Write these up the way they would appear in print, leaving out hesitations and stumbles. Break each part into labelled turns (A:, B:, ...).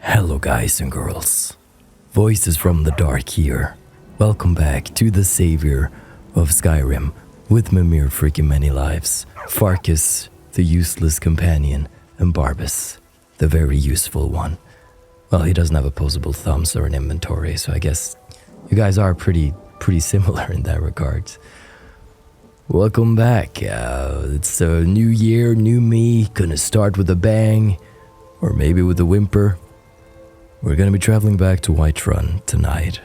A: Hello guys and girls, Voices from the Dark here. Welcome back to the Savior of Skyrim with Mimir Many-Lives, Farkas, the useless companion, and Barbas, the very useful one. Well, he doesn't have opposable thumbs or an inventory, so I guess you guys are pretty similar in that regard. Welcome back. It's a new year, new me, gonna start with a bang, or maybe with a whimper. We're gonna be traveling back to Whiterun tonight.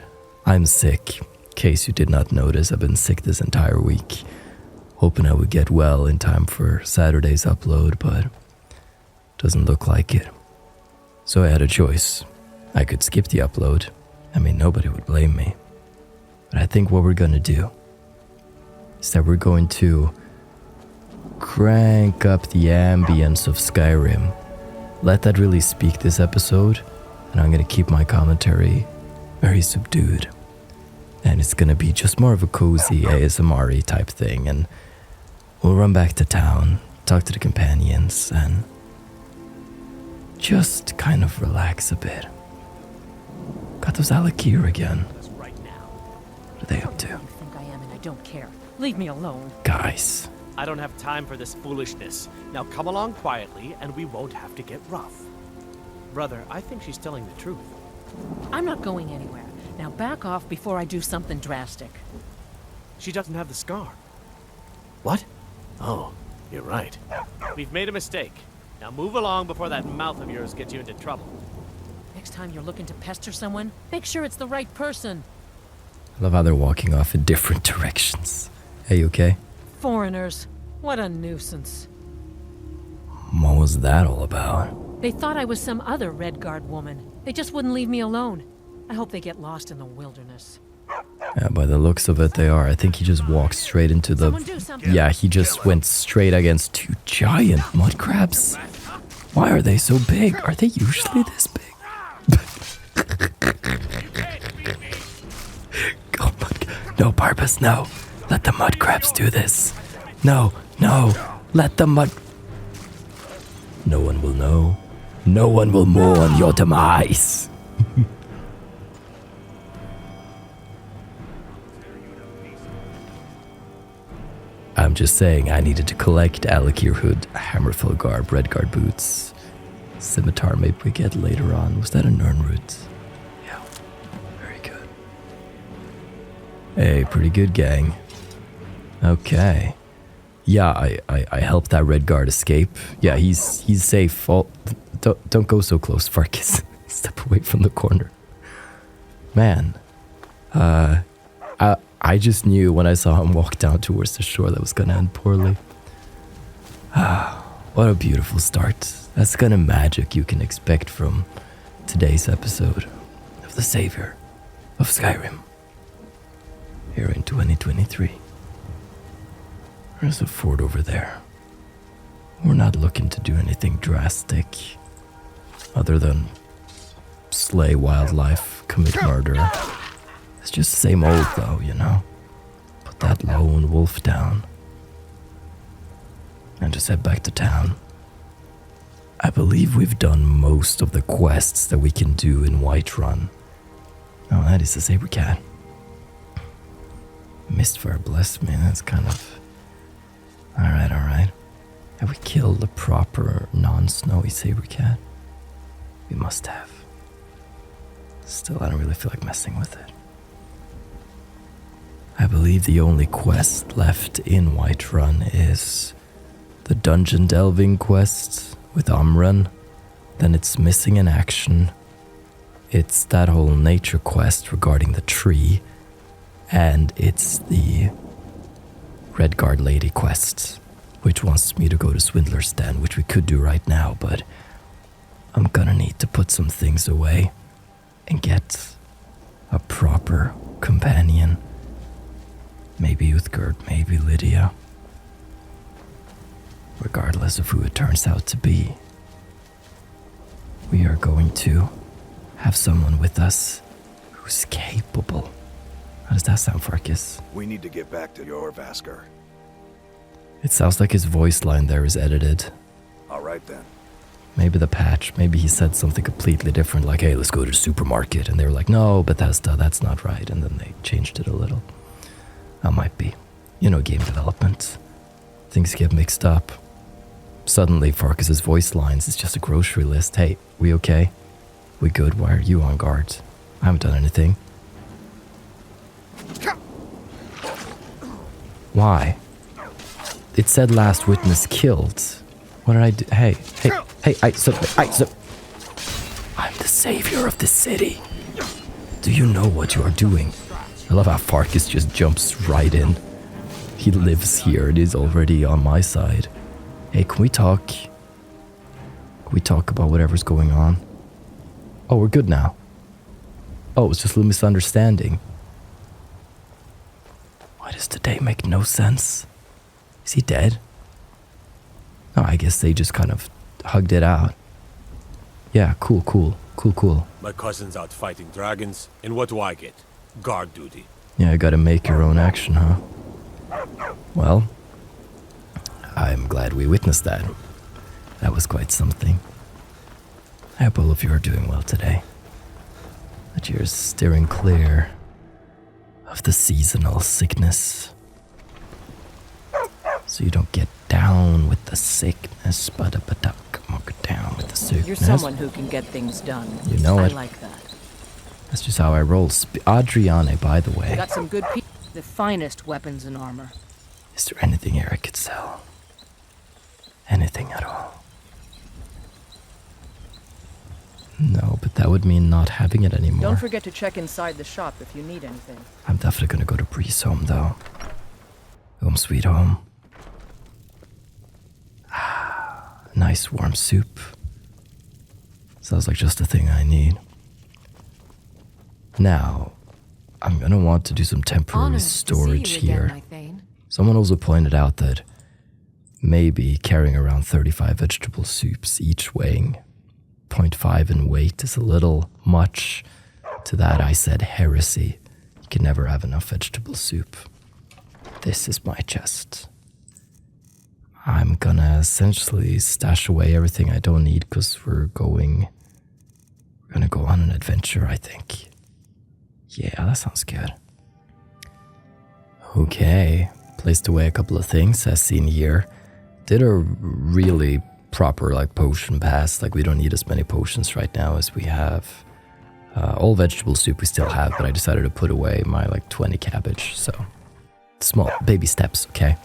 A: I'm sick. In case you did not notice, I've been sick this entire week. Hoping I would get well in time for Saturday's upload, but doesn't look like it. So I had a choice. I could skip the upload. I mean, nobody would blame me. But I think what we're gonna do is that we're going to crank up the ambience of Skyrim. Let that really speak this episode. And I'm going to keep my commentary very subdued. And it's going to be just more of a cozy ASMR-y type thing. And we'll run back to town, talk to the companions, and just kind of relax a bit. Got those Alakir again. What are they up to?
B: You think I am and I don't care. Leave me alone.
A: Guys.
C: I don't have time for this foolishness. Now come along quietly and we won't have to get rough. Brother, I think she's telling the truth.
B: I'm not going anywhere. Now back off before I do something drastic.
C: She doesn't have the scar. What? Oh, you're right. We've made a mistake. Now move along before that mouth of yours gets you into trouble.
B: Next time you're looking to pester someone, make sure it's the right person.
A: I love how they're walking off in different directions. Hey, you okay?
B: Foreigners. What a nuisance.
A: What was that all about?
B: They thought I was some other Redguard woman. They just wouldn't leave me alone. I hope they get lost in the wilderness.
A: Yeah, by the looks of it, they are. I think he just walked straight into the... Yeah, he just went straight against two giant mud crabs. Why are they so big? Are they usually this big? Oh my God. No, Barbas, no. Let the mud crabs do this. No, let the mud... No one will know. No one will mourn your demise. I'm just saying I needed to collect Alakir hood, Hammerfell garb, Redguard boots, scimitar maybe we get later on. Was that a Nirnroot? Yeah, very good. Hey, pretty good, gang. Okay. Yeah, I helped that Redguard escape. Yeah, he's safe. Don't go so close, Farkas. Step away from the corner. Man, I just knew when I saw him walk down towards the shore that was gonna end poorly. What a beautiful start. That's the kind of magic you can expect from today's episode of the Savior of Skyrim here in 2023. There's a fort over there. We're not looking to do anything drastic other than slay wildlife, commit murder. It's just the same old though, you know? Put that lone wolf down and just head back to town. I believe we've done most of the quests that we can do in Whiterun. Oh, that is the saber cat. Mistfire, bless me, that's kind of... Alright. Have we killed the proper non-snowy saber cat? We must have. Still, I don't really feel like messing with it. I believe the only quest left in Whiterun is the dungeon delving quest with Amrun. Then it's missing in action. It's that whole nature quest regarding the tree. And it's the Redguard Lady quest, which wants me to go to Swindler's Den, which we could do right now, but I'm gonna need to put some things away and get a proper companion. Maybe Uthgerd, maybe Lydia. Regardless of who it turns out to be, we are going to have someone with us who's capable. How does that sound, Farkas?
D: We need to get back to Jorrvaskr.
A: It sounds like his voice line there is edited.
D: All right then.
A: Maybe the patch. Maybe he said something completely different, like, hey, let's go to the supermarket. And they were like, no, Bethesda, that's not right. And then they changed it a little. That might be. You know, game development. Things get mixed up. Suddenly, Farkas' voice lines is just a grocery list. Hey, we okay? We good? Why are you on guard? I haven't done anything. Why? It said last witness killed. What did I do? Hey, I'm the savior of the city. Do you know what you are doing? I love how Farkas just jumps right in. He lives here and is already on my side. Hey, can we talk? Can we talk about whatever's going on? Oh, we're good now. Oh, it was just a little misunderstanding. Why does today make no sense? Is he dead? No, I guess they just kind of hugged it out. Yeah, cool.
D: My cousin's out fighting dragons, and what do I get? Guard duty.
A: Yeah, you gotta make your own action, huh? Well, I'm glad we witnessed that. That was quite something. I hope all of you are doing well today. That you're steering clear of the seasonal sickness. So you don't get down with the sickness, but down with the sickness.
E: You're someone who can get things done.
A: You know it.
E: I like that.
A: That's just how I roll. Adriane, by the way.
E: Got some good people. The finest weapons and armor.
A: Is there anything Eric could sell? Anything at all? No, but that would mean not having it anymore.
E: Don't forget to check inside the shop if you need anything.
A: I'm definitely gonna go to Bree's home, though. Home sweet home. Nice warm soup. Sounds like just the thing I need. Now, I'm gonna want to do some temporary storage here. Someone also pointed out that maybe carrying around 35 vegetable soups, each weighing 0.5 in weight, is a little much. To that I said heresy. You can never have enough vegetable soup. This is my chest. I'm gonna essentially stash away everything I don't need because we're gonna go on an adventure, I think. Yeah, that sounds good. Okay, placed away a couple of things as seen here. Did a really proper potion pass. We don't need as many potions right now as we have. All vegetable soup we still have, but I decided to put away my 20 cabbage, so small baby steps, okay?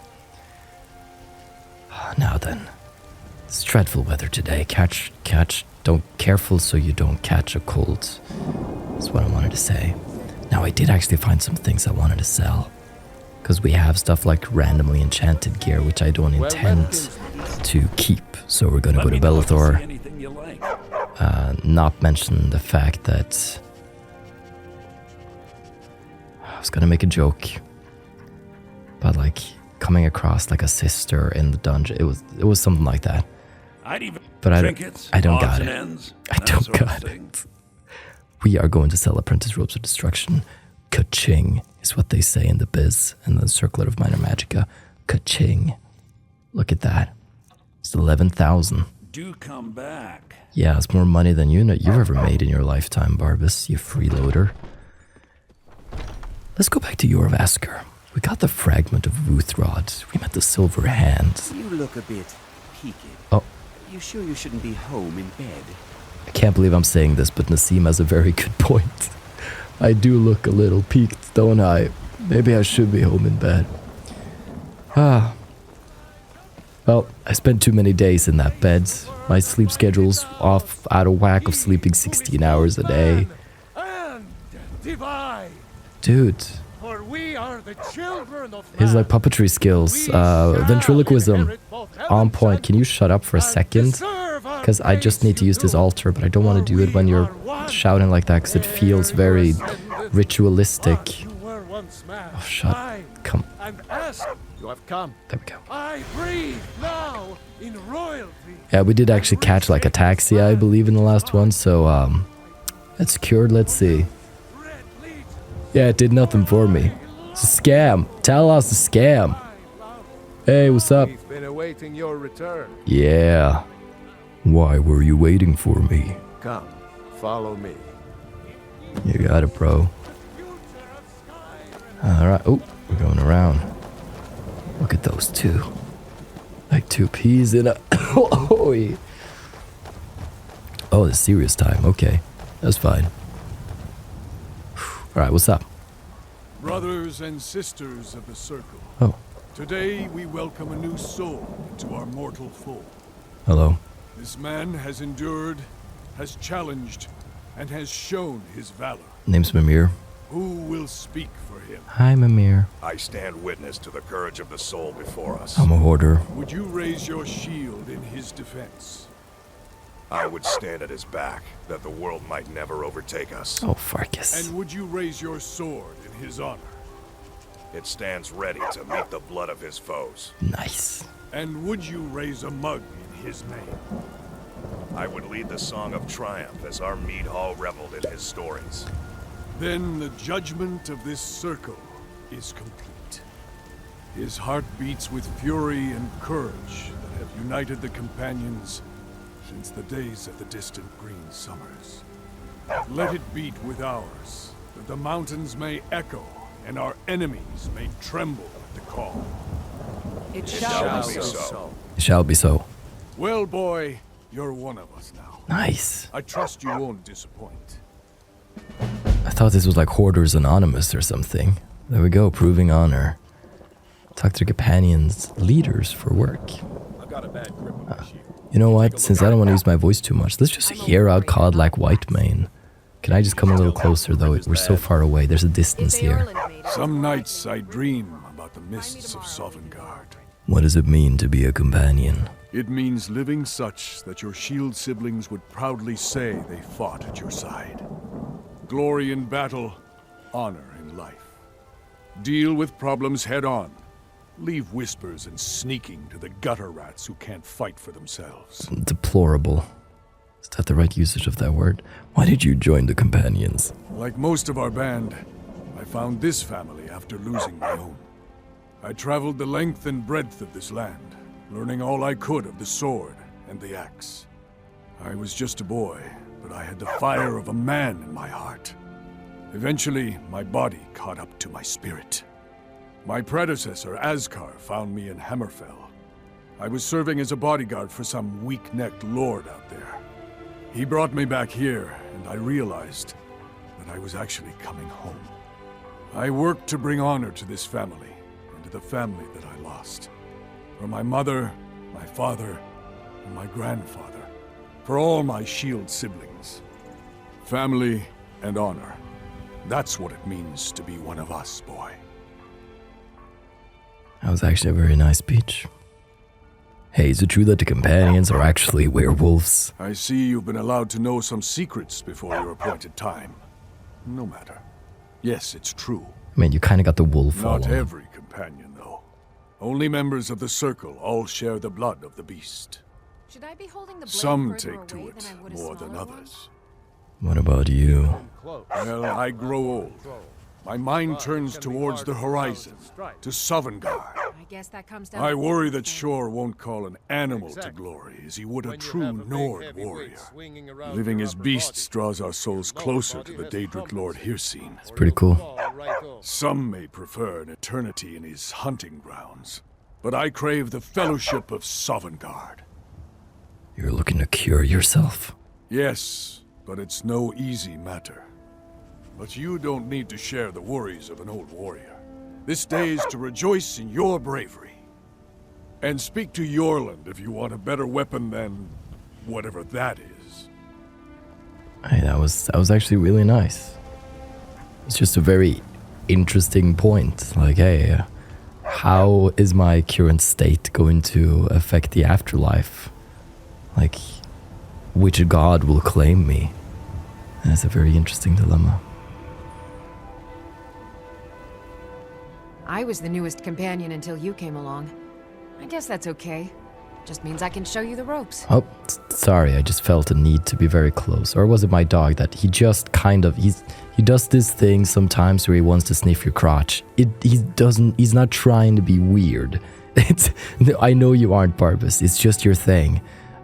A: Now then, it's dreadful weather today. Careful so you don't catch a cold. That's what I wanted to say. Now, I did actually find some things I wanted to sell. Because we have stuff like randomly enchanted gear, which I don't intend to keep. So we're going to go to Belethor. Not mention the fact that... I was going to make a joke. But coming across a sister in the dungeon. It was something like that. But I don't got it. I don't got it. We are going to sell Apprentice Robes of Destruction. Ka-ching is what they say in the biz, in the Circlet of Minor Magicka. Ka-ching. Look at that. It's 11,000.
F: Do come back.
A: Yeah, it's more money than you've ever made in your lifetime, Barbas, you freeloader. Let's go back to Jorrvaskr. We got the fragment of Wuthrod. We met the Silver Hand.
G: You look a bit peaked.
A: Oh.
G: You sure you shouldn't be home in bed?
A: I can't believe I'm saying this, but Nazeem has a very good point. I do look a little peaked, don't I? Maybe I should be home in bed. Well, I spent too many days in that bed. My sleep schedule's off, out of whack of sleeping 16 hours a day. Dude.
H: For we are the children of
A: His puppetry skills, ventriloquism, on point. Can you shut up for a second? Because I just need to use this altar, but I don't want to do it when you're shouting like that, because it feels very ritualistic. Oh, shut. Come.
H: You have come.
A: There we go.
H: I breathe now in royalty.
A: Yeah, we did actually catch a taxi, I believe, in the last one, so that's cured. Let's see. Yeah, it did nothing for me. It's a scam. Tell us a scam. Hey, what's up?
H: We've been awaiting your return.
A: Yeah. Why were you waiting for me?
H: Come, follow me.
A: You got it, bro. Alright. Oh, we're going around. Look at those two. Like two peas in a... Oh, it's serious time. Okay. That's fine. Alright, what's up?
F: Brothers and sisters of the Circle.
A: Oh,
F: Today we welcome a new soul into our mortal fold.
A: hello.
F: This man has endured, has challenged, and has shown his valor.
A: Name's Mimir.
F: Who will speak for him?
A: Hi, Mimir.
I: I stand witness to the courage of the soul before us.
A: I'm a hoarder.
F: Would you raise your shield in his defense?
I: I would stand at his back, that the world might never overtake us.
A: Oh, Farkas.
F: And would you raise your sword in his honor?
I: It stands ready to meet the blood of his foes.
A: Nice.
F: And would you raise a mug in his name?
I: I would lead the song of triumph as our mead hall reveled in his stories.
F: Then the judgment of this circle is complete. His heart beats with fury and courage that have united the companions since the days of the distant green summers. Let it beat with ours, that the mountains may echo and our enemies may tremble at the call.
E: It
I: shall
E: shall
I: be
E: be
I: so.
A: It shall be so.
F: Well, boy, you're one of us now.
A: Nice.
F: I trust you won't disappoint.
A: I thought this was like Hoarders Anonymous or something. There we go, proving honor. Talk to the companions, leaders for work. You know what? Since I don't want to use my voice too much, let's just hear out Kodlak Whitemane. Can I just come a little closer though? We're so far away. There's a distance here.
F: Some nights I dream about the mists of Sovngarde.
A: What does it mean to be a companion?
F: It means living such that your shield siblings would proudly say they fought at your side. Glory in battle, honor in life. Deal with problems head on. Leave whispers and sneaking to the gutter rats who can't fight for themselves.
A: Deplorable. Is that the right usage of that word? Why did you join the companions?
F: Like most of our band, I found this family after losing my own. I traveled the length and breadth of this land, learning all I could of the sword and the axe. I was just a boy, but I had the fire of a man in my heart. Eventually, my body caught up to my spirit. My predecessor, Askar, found me in Hammerfell. I was serving as a bodyguard for some weak-necked lord out there. He brought me back here, and I realized that I was actually coming home. I worked to bring honor to this family, and to the family that I lost. For my mother, my father, and my grandfather. For all my shield siblings. Family and honor. That's what it means to be one of us, boy.
A: That was actually a very nice speech. Hey, is it true that the companions are actually werewolves?
F: I see you've been allowed to know some secrets before your appointed time. No matter. Yes, it's true.
A: I mean, you kind of got the wolf all
F: Not
A: on.
F: every companion, though. Only members of the Circle all share the blood of the beast.
J: Should I be holding the blade
F: Some
J: further
F: take to
J: away
F: it
J: than I would a
F: more than
J: smaller one?
F: others.
A: What about you?
F: Well, I grow old. My mind turns towards the horizon, to Sovngarde.
J: I guess that comes down
F: I
J: to
F: worry that
J: things.
F: Skjor won't call an animal to glory as he would a true Nord warrior. Living as beasts draws our souls closer to the Daedric Lord Hircine.
A: It's pretty cool.
F: Some may prefer an eternity in his hunting grounds, but I crave the fellowship of Sovngarde.
A: You're looking to cure yourself.
F: Yes, but it's no easy matter. But you don't need to share the worries of an old warrior. This day is to rejoice in your bravery. And speak to Yorland if you want a better weapon than whatever that is.
A: Hey, that was actually really nice. It's just a very interesting point. Like, hey, how is my current state going to affect the afterlife? Like, which god will claim me? That's a very interesting dilemma.
J: I was the newest companion until you came along. I guess that's okay. Just means I can show you the ropes.
A: Oh, sorry, I just felt a need to be very close. Or was it my dog that he just kind of, he does this thing sometimes where he wants to sniff your crotch. He's not trying to be weird. I know you aren't, Barbas, it's just your thing.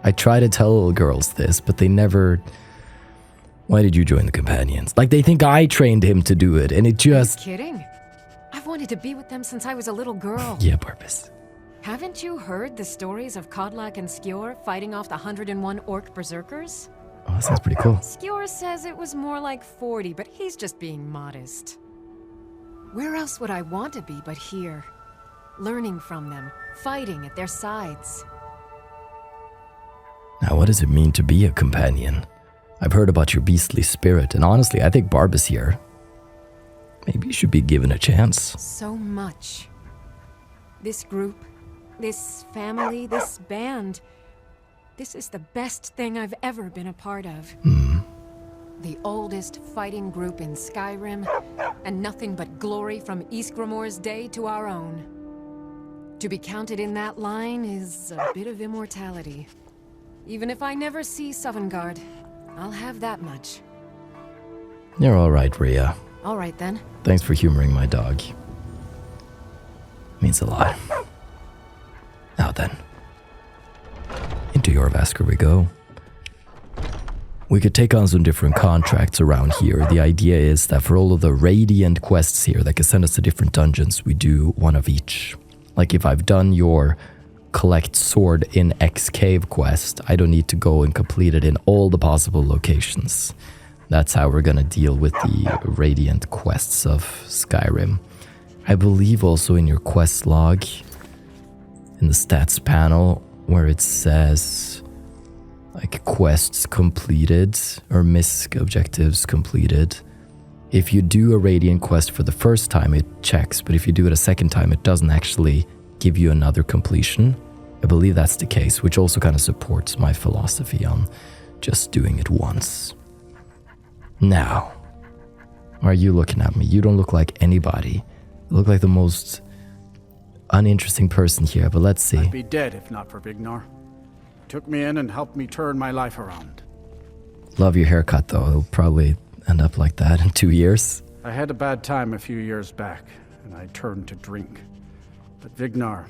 A: I try to tell girls this, but they never... Why did you join the companions? Like, they think I trained him to do it, and it just...
J: Are you kidding? I've wanted to be with them since I was a little girl.
A: Yeah, Barbas.
J: Haven't you heard the stories of Kodlak and Skjor fighting off the 101 orc berserkers?
A: Oh, that sounds pretty cool.
J: Skjor says it was more like 40, but he's just being modest. Where else would I want to be but here? Learning from them, fighting at their sides.
A: Now, what does it mean to be a companion? I've heard about your beastly spirit, and honestly, I think Barbas here. Maybe you should be given a chance.
J: So much. This group, this family, this band. This is the best thing I've ever been a part of. The oldest fighting group in Skyrim, and nothing but glory from Ysgramor's day to our own. To be counted in that line is a bit of immortality. Even if I never see Sovngarde, I'll have that much.
A: You're alright, Ria.
J: Alright then.
A: Thanks for humoring my dog. Means a lot. Now then. Into Jorrvaskr we go. We could take on some different contracts around here. The idea is that for all of the Radiant quests here that can send us to different dungeons, we do one of each. Like if I've done your collect sword in X cave quest, I don't need to go and complete it in all the possible locations. That's how we're gonna deal with the Radiant quests of Skyrim. I believe also in your quest log, in the stats panel, where it says like quests completed or misc objectives completed. If you do a Radiant quest for the first time, it checks, but if you do it a second time, it doesn't actually give you another completion. I believe that's the case, which also kind of supports my philosophy on just doing it once. Now, why are you looking at me? You don't look like anybody. You look like the most uninteresting person here, but let's see.
K: I'd be dead if not for Vignar. Took me in and helped me turn my life around.
A: Love your haircut, though. It'll probably end up like that in 2 years.
K: I had a bad time a few years back, and I turned to drink. But Vignar,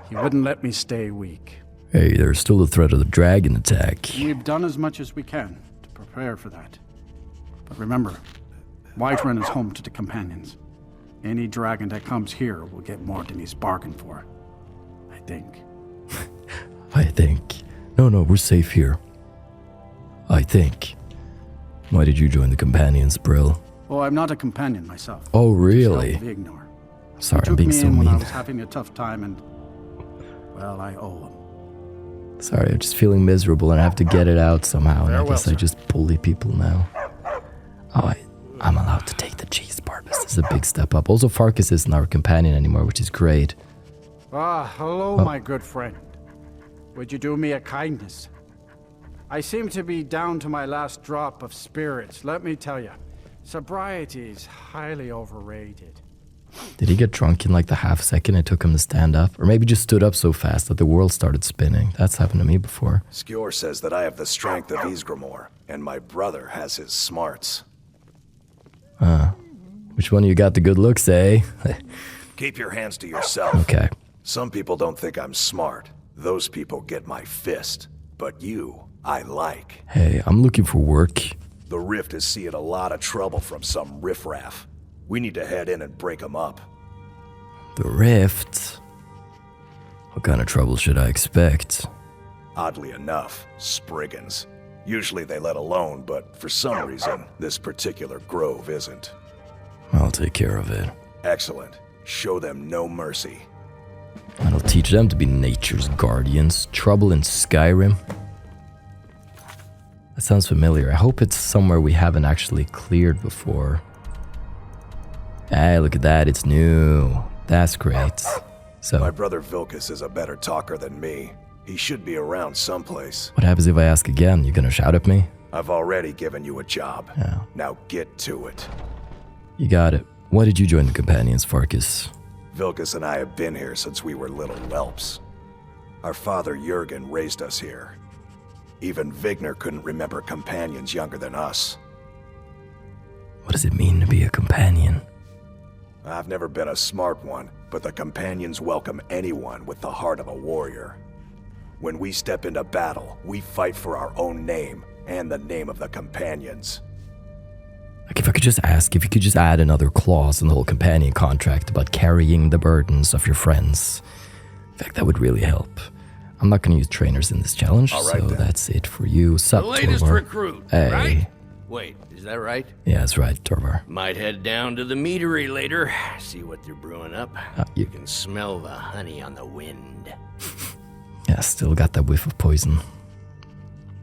K: he wouldn't let me stay weak.
A: Hey, there's still the threat of the dragon attack.
K: We've done as much as we can to prepare for that. But remember, Whiterun is home to the companions. Any dragon that comes here will get more than he's bargained for. I think.
A: I think. No, we're safe here. I think. Why did you join the companions, Brill?
K: Oh, I'm not a companion myself.
A: Oh, really?
K: Vignar.
A: Sorry, I'm being so mean.
K: When I was having a tough time and, well, I owe him.
A: Sorry, I'm just feeling miserable and I have to get it out somehow. And I guess
K: sir.
A: I just bully people now. Oh, I'm allowed to take the cheese, Barbas. This is a big step up. Also, Farkas isn't our companion anymore, which is great.
K: Ah, hello, my good friend. Would you do me a kindness? I seem to be down to my last drop of spirits. Let me tell you, sobriety is highly overrated.
A: Did he get drunk in like the half second it took him to stand up? Or maybe just stood up so fast that the world started spinning. That's happened to me before.
I: Skjor says that I have the strength of Ysgramor, and my brother has his smarts.
A: Which one of you got the good looks, eh?
I: Keep your hands to yourself.
A: Okay.
I: Some people don't think I'm smart. Those people get my fist. But you, I like.
A: Hey, I'm looking for work.
I: The Rift is seeing a lot of trouble from some Riff-Raff. We need to head in and break them up.
A: The Rift? What kind of trouble should I expect?
I: Oddly enough, Spriggans. Usually they let alone, but for some reason, this particular grove isn't.
A: I'll take care of it.
I: Excellent. Show them no mercy.
A: I'll teach them to be nature's guardians. Trouble in Skyrim? That sounds familiar. I hope it's somewhere we haven't actually cleared before. Hey, look at that. It's new. That's great. So,
I: My brother Vilkas is a better talker than me. He should be around someplace.
A: What happens if I ask again? You gonna shout at me?
I: I've already given you a job.
A: Yeah.
I: Now get to it.
A: You got it. Why did you join the companions, Farkas?
I: Vilkas and I have been here since we were little whelps. Our father Jurgen raised us here. Even Vignar couldn't remember companions younger than us.
A: What does it mean to be a companion?
I: I've never been a smart one, but the companions welcome anyone with the heart of a warrior. When we step into battle, we fight for our own name and the name of the companions.
A: Like if I could just ask, if you could just add another clause in the whole companion contract about carrying the burdens of your friends. In fact, that would really help. I'm not going to use trainers in this challenge,
H: All right,
A: so
H: then.
A: that's it for you. Sup,
L: The latest
A: Torvar?
L: recruit,
A: Hey.
L: right? Wait, is that right?
A: Yeah, that's right, Torvar.
L: Might head down to the meadery later, see what they're brewing up.
A: You-
L: You can smell the honey on the wind.
A: Yeah, still got that whiff of poison.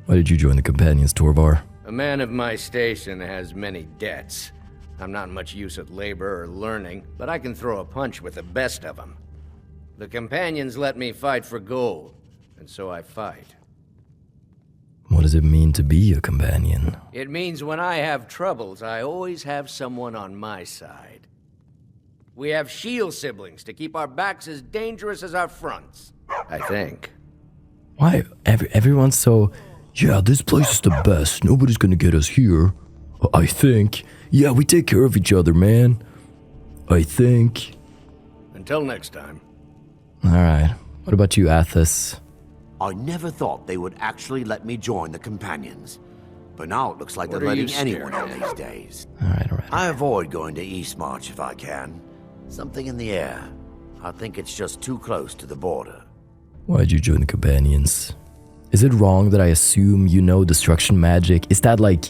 A: Why did you join the companions, Torvar?
L: A man of my station has many debts. I'm not much use at labor or learning, but I can throw a punch with the best of them. The companions let me fight for gold, and so I fight.
A: What does it mean to be a companion?
L: It means when I have troubles, I always have someone on my side. We have shield siblings to keep our backs as dangerous as our fronts, I think.
A: Why? Everyone's so... Yeah, this place is the best. Nobody's gonna get us here. I think. Yeah, we take care of each other, man. I think.
L: Until next time.
A: Alright. What about you, Athos?
M: I never thought they would actually let me join the companions. But now it looks like
L: What
M: they're
L: are you
M: letting anyone
L: staring
M: in
L: at?
M: these days.
A: Alright.
M: I avoid going to Eastmarch if I can. Something in the air. I think it's just too close to the border.
A: Why'd you join the companions? Is it wrong that I assume you know destruction magic? Is that like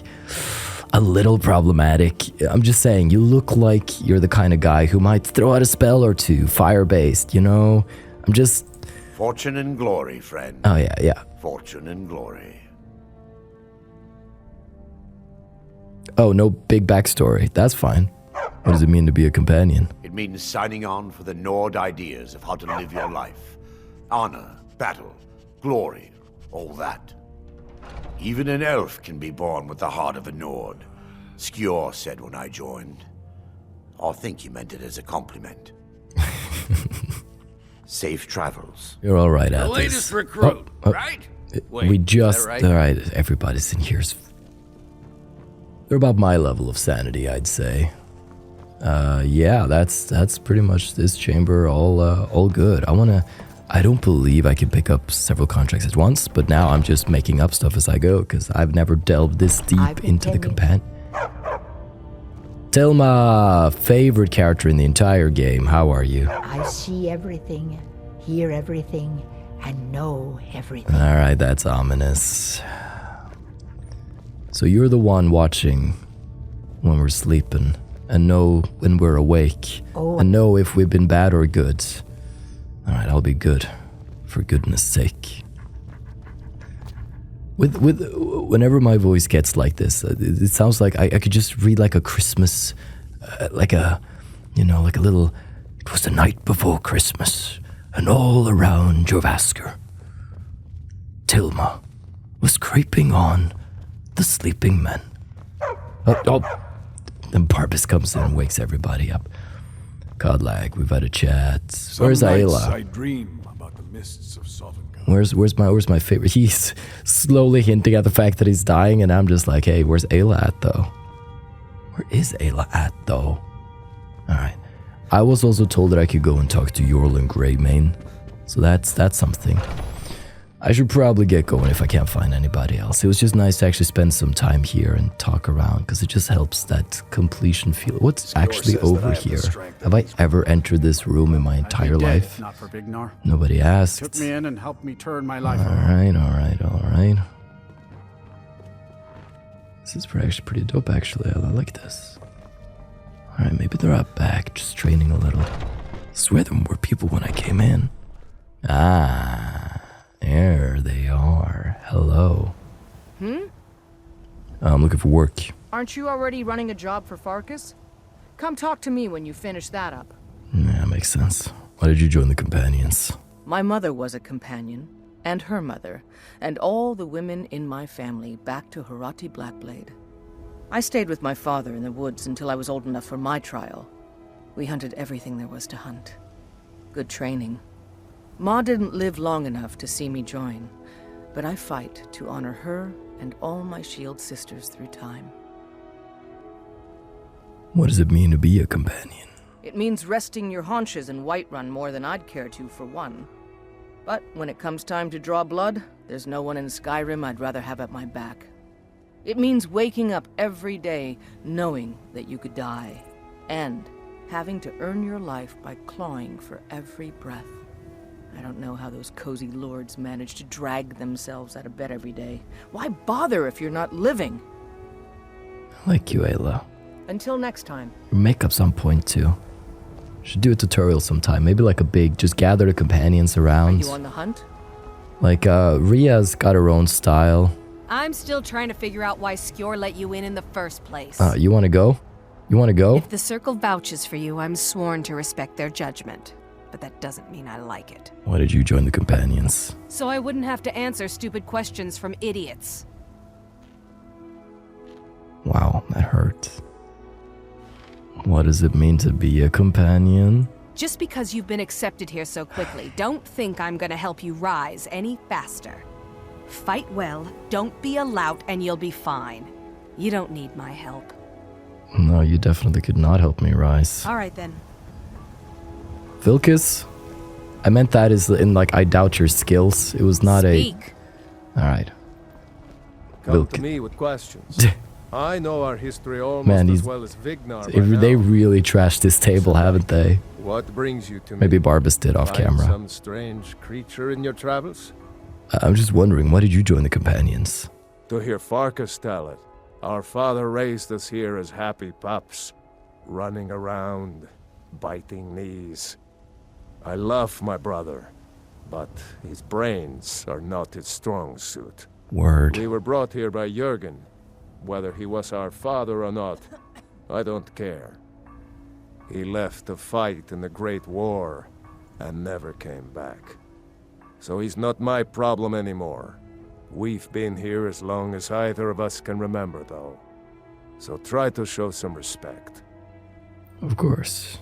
A: a little problematic? I'm just saying, you look like you're the kind of guy who might throw out a spell or two, fire-based, you know? I'm just...
M: Fortune and glory, friend.
A: Oh, yeah.
M: Fortune and glory.
A: Oh, no big backstory. That's fine. What does it mean to be a companion?
M: It means signing on for the Nord ideas of how to live your life. Honor, battle, glory, all that. Even an elf can be born with the heart of a Nord. Skjor said when I joined. I think he meant it as a compliment. Safe travels.
A: You're all right, Athos.
L: The latest recruit, right? Wait,
A: we
L: is
A: just...
L: that right?
A: Alright, everybody's in here. They're about my level of sanity, I'd say. Yeah, that's pretty much this chamber, all good. I don't believe I can pick up several contracts at once, but now I'm just making up stuff as I go, because I've never delved this deep into the companion. Tilma, favorite character in the entire game, how are you?
N: I see everything, hear everything, and know everything.
A: Alright, that's ominous. So you're the one watching when we're sleeping, and know when we're awake, and know if we've been bad or good. Alright, I'll be good, for goodness sake. Whenever my voice gets like this, it sounds like I could just read like a Christmas, like a little, it was the night before Christmas, and all around Jorrvaskr, Tilma was creeping on the sleeping men. Then Barbas comes in and wakes everybody up. Kodlak, we've had a chat. Where's
F: Some nights
A: Ayla?
F: I dream about the mists of Sovngarde.
A: Where's my favorite? He's slowly hinting at the fact that he's dying, and I'm just like, hey, where's Ayla at though? Where is Ayla at though? Alright. I was also told that I could go and talk to Jorl and Greymane. So that's something. I should probably get going if I can't find anybody else. It was just nice to actually spend some time here and talk around, because it just helps that completion feel. What's actually over here? Have I ever entered this room in my entire life?
K: Not for Vignar.
A: Nobody asked.
K: Took me in and helped me turn my life around.
A: Alright. This is actually pretty dope, actually. I like this. Alright, maybe they're out back, just training a little. I swear there were more people when I came in. There they are. Hello. I'm looking for work.
E: Aren't you already running a job for Farkas? Come talk to me when you finish that up.
A: Yeah, makes sense. Why did you join the companions?
E: My mother was a companion, and her mother, and all the women in my family back to Harati Blackblade. I stayed with my father in the woods until I was old enough for my trial. We hunted everything there was to hunt. Good training. Ma didn't live long enough to see me join, but I fight to honor her and all my shield sisters through time.
A: What does it mean to be a companion?
E: It means resting your haunches in Whiterun more than I'd care to, for one. But when it comes time to draw blood, there's no one in Skyrim I'd rather have at my back. It means waking up every day knowing that you could die, and having to earn your life by clawing for every breath. I don't know how those cozy lords manage to drag themselves out of bed every day. Why bother if you're not living?
A: I like you, Ayla.
E: Until next time.
A: Your makeup's on point too. Should do a tutorial sometime. Maybe like a big, just gather the companions around.
E: Are you on the hunt?
A: Like, Ria's got her own style.
O: I'm still trying to figure out why Skjor let you in the first place.
A: You wanna go? You wanna go?
O: If the Circle vouches for you, I'm sworn to respect their judgment. But that doesn't mean I like it.
A: Why did you join the companions?
O: So I wouldn't have to answer stupid questions from idiots.
A: Wow, that hurt. What does it mean to be a companion?
O: Just because you've been accepted here so quickly, don't think I'm gonna help you rise any faster. Fight well, don't be a lout, and you'll be fine. You don't need my help.
A: No, you definitely could not help me rise.
O: All right then.
A: Vilkas? I meant that as in like, I doubt your skills. It was not
O: Speak.
A: Alright.
H: Come to me with questions. I know our history almost
A: Man,
H: as well as Vignar.
A: They really trashed this table, haven't they?
H: What brings you to me?
A: Maybe Barbas did off
H: Find
A: camera.
H: Some strange creature in your travels?
A: I'm just wondering, why did you join the companions?
H: To hear Farkas tell it. Our father raised us here as happy pups, running around, biting knees. I love my brother, but his brains are not his strong suit.
A: Word.
H: We were brought here by Jurgen. Whether he was our father or not, I don't care. He left to fight in the Great War and never came back. So he's not my problem anymore. We've been here as long as either of us can remember, though. So try to show some respect.
A: Of course.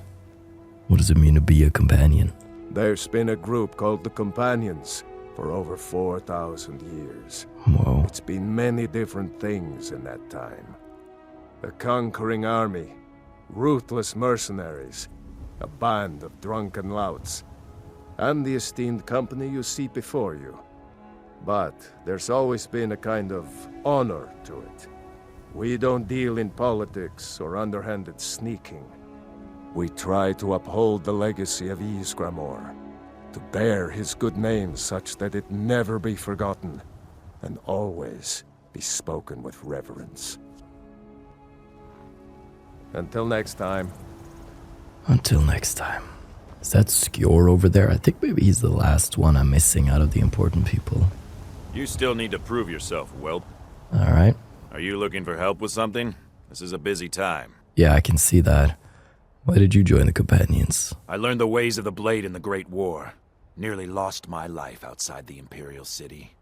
A: What does it mean to be a companion?
H: There's been a group called the Companions for over 4,000 years.
A: Whoa.
H: It's been many different things in that time. A conquering army, ruthless mercenaries, a band of drunken louts, and the esteemed company you see before you. But there's always been a kind of honor to it. We don't deal in politics or underhanded sneaking. We try to uphold the legacy of Ysgramor, to bear his good name such that it never be forgotten, and always be spoken with reverence. Until next time.
A: Until next time. Is that Skjor over there? I think maybe he's the last one I'm missing out of the important people.
P: You still need to prove yourself, whelp.
A: Alright.
P: Are you looking for help with something? This is a busy time.
A: Yeah, I can see that. Why did you join the companions?
P: I learned the ways of the blade in the Great War. Nearly lost my life outside the Imperial City.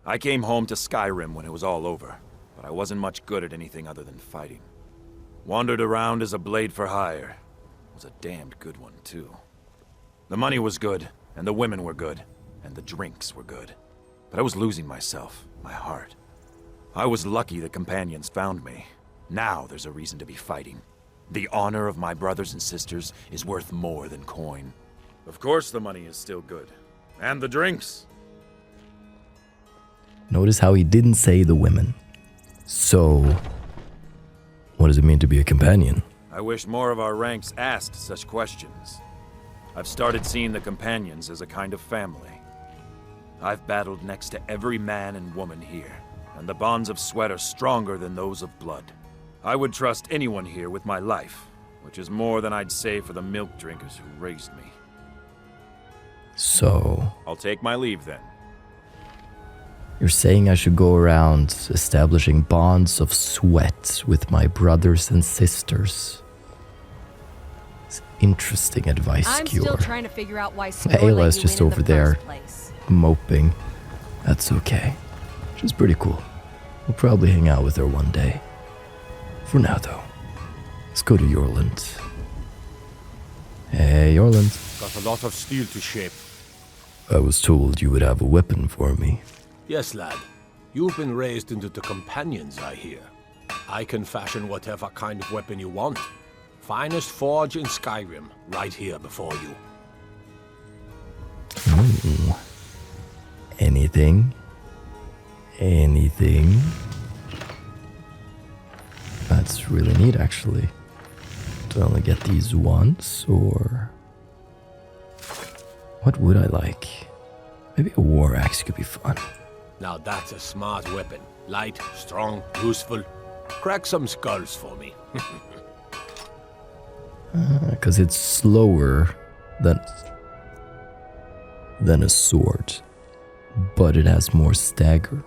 P: I came home to Skyrim when it was all over, but I wasn't much good at anything other than fighting. Wandered around as a blade for hire. Was a damned good one, too. The money was good, and the women were good, and the drinks were good. But I was losing myself, my heart. I was lucky the companions found me. Now there's a reason to be fighting. The honor of my brothers and sisters is worth more than coin. Of course the money is still good. And the drinks.
A: Notice how he didn't say the women. So, what does it mean to be a companion?
P: I wish more of our ranks asked such questions. I've started seeing the companions as a kind of family. I've battled next to every man and woman here, and the bonds of sweat are stronger than those of blood. I would trust anyone here with my life, which is more than I'd say for the milk drinkers who raised me.
A: So,
P: I'll take my leave then.
A: you're saying I should go around establishing bonds of sweat with my brothers and sisters. It's interesting advice,
O: I'm
A: Skjor.
O: still trying to figure out why Skjor
A: Ayla's
O: let you
A: just
O: in
A: over
O: the
A: there,
O: first place.
A: moping. That's okay. She's pretty cool. We'll probably hang out with her one day. For now, though, let's go to Jorland. Hey, Jorland.
D: Got a lot of steel to shape.
A: I was told you would have a weapon for me.
D: Yes, lad. You've been raised into the companions, I hear. I can fashion whatever kind of weapon you want. Finest forge in Skyrim, right here before you.
A: Ooh. Anything? Anything? That's really neat, actually. Do I only get these once, or... What would I like? Maybe a war axe could be fun.
D: Now that's a smart weapon. Light, strong, useful. Crack some skulls for me.
A: Because it's slower than a sword, but it has more stagger.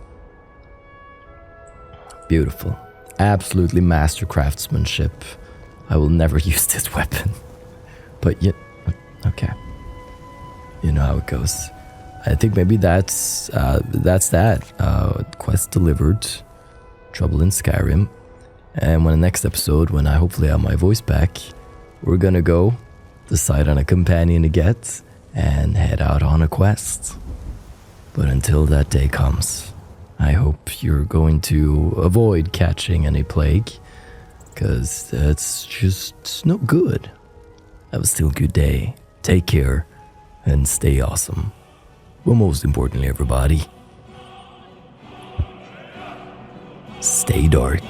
A: Beautiful. Absolutely master craftsmanship. I will never use this weapon. But yet, okay. You know how it goes. I think maybe that's that. Quest delivered. Trouble in Skyrim. And when the next episode, when I hopefully have my voice back, we're gonna go decide on a companion to get and head out on a quest. But until that day comes, I hope you're going to avoid catching any plague, because that's just no good. Have a still good day. Take care and stay awesome. But most importantly, everybody, stay dark.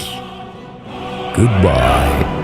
A: Goodbye.